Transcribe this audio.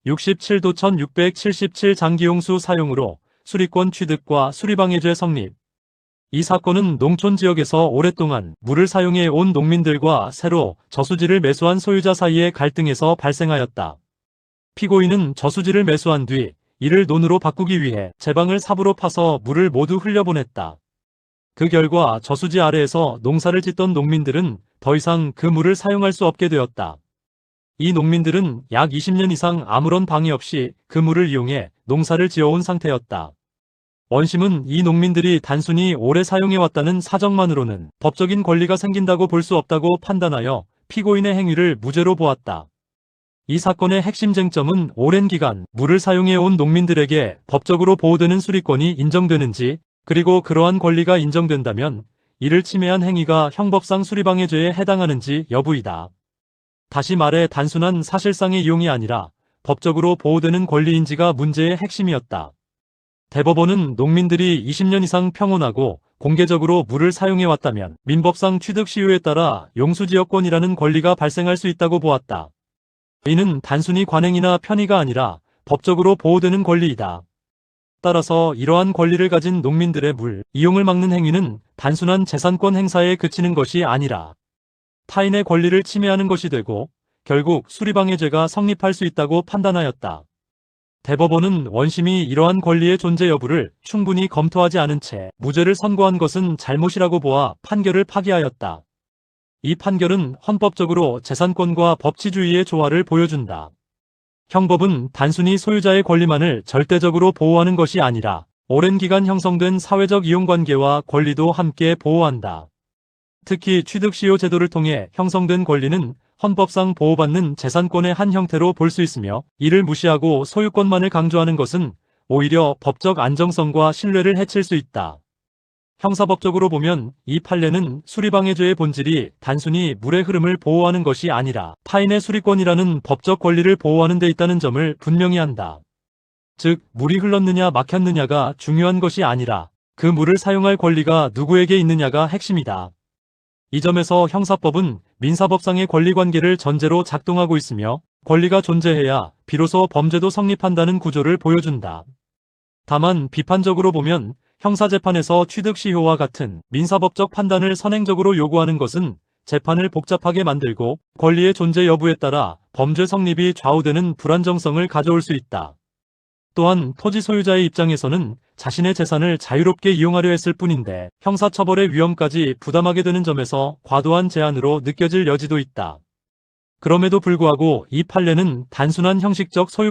67도 1677 장기용수 사용으로 수리권 취득과 수리방해죄 성립. 이 사건은 농촌 지역에서 오랫동안 물을 사용해 온 농민들과 새로 저수지를 매수한 소유자 사이의 갈등에서 발생하였다. 피고인은 저수지를 매수한 뒤 이를 논으로 바꾸기 위해 제방을 삽으로 파서 물을 모두 흘려보냈다. 그 결과 저수지 아래에서 농사를 짓던 농민들은 더 이상 그 물을 사용할 수 없게 되었다. 이 농민들은 약 20년 이상 아무런 방해 없이 그 물을 이용해 농사를 지어온 상태였다. 원심은 이 농민들이 단순히 오래 사용해왔다는 사정만으로는 법적인 권리가 생긴다고 볼 수 없다고 판단하여 피고인의 행위를 무죄로 보았다. 이 사건의 핵심 쟁점은 오랜 기간 물을 사용해온 농민들에게 법적으로 보호되는 수리권이 인정되는지, 그리고 그러한 권리가 인정된다면 이를 침해한 행위가 형법상 수리방해죄에 해당하는지 여부이다. 다시 말해 단순한 사실상의 이용이 아니라 법적으로 보호되는 권리인지가 문제의 핵심이었다. 대법원은 농민들이 20년 이상 평온하고 공개적으로 물을 사용해왔다면 민법상 취득 시효에 따라 용수지역권이라는 권리가 발생할 수 있다고 보았다. 이는 단순히 관행이나 편의가 아니라 법적으로 보호되는 권리이다. 따라서 이러한 권리를 가진 농민들의 물 이용을 막는 행위는 단순한 재산권 행사에 그치는 것이 아니라 타인의 권리를 침해하는 것이 되고 결국 수리방해죄가 성립할 수 있다고 판단하였다. 대법원은 원심이 이러한 권리의 존재 여부를 충분히 검토하지 않은 채 무죄를 선고한 것은 잘못이라고 보아 판결을 파기하였다. 이 판결은 헌법적으로 재산권과 법치주의의 조화를 보여준다. 형법은 단순히 소유자의 권리만을 절대적으로 보호하는 것이 아니라 오랜 기간 형성된 사회적 이용관계와 권리도 함께 보호한다. 특히 취득시효 제도를 통해 형성된 권리는 헌법상 보호받는 재산권의 한 형태로 볼 수 있으며, 이를 무시하고 소유권만을 강조하는 것은 오히려 법적 안정성과 신뢰를 해칠 수 있다. 형사법적으로 보면 이 판례는 수리방해죄의 본질이 단순히 물의 흐름을 보호하는 것이 아니라 타인의 수리권이라는 법적 권리를 보호하는 데 있다는 점을 분명히 한다. 즉, 물이 흘렀느냐 막혔느냐가 중요한 것이 아니라 그 물을 사용할 권리가 누구에게 있느냐가 핵심이다. 이 점에서 형사법은 민사법상의 권리관계를 전제로 작동하고 있으며 권리가 존재해야 비로소 범죄도 성립한다는 구조를 보여준다. 다만 비판적으로 보면 형사재판에서 취득시효와 같은 민사법적 판단을 선행적으로 요구하는 것은 재판을 복잡하게 만들고 권리의 존재 여부에 따라 범죄 성립이 좌우되는 불안정성을 가져올 수 있다. 또한 토지 소유자의 입장에서는 자신의 재산을 자유롭게 이용하려 했을 뿐인데 형사처벌의 위험까지 부담하게 되는 점에서 과도한 제한으로 느껴질 여지도 있다. 그럼에도 불구하고 이 판례는 단순한 형식적 소유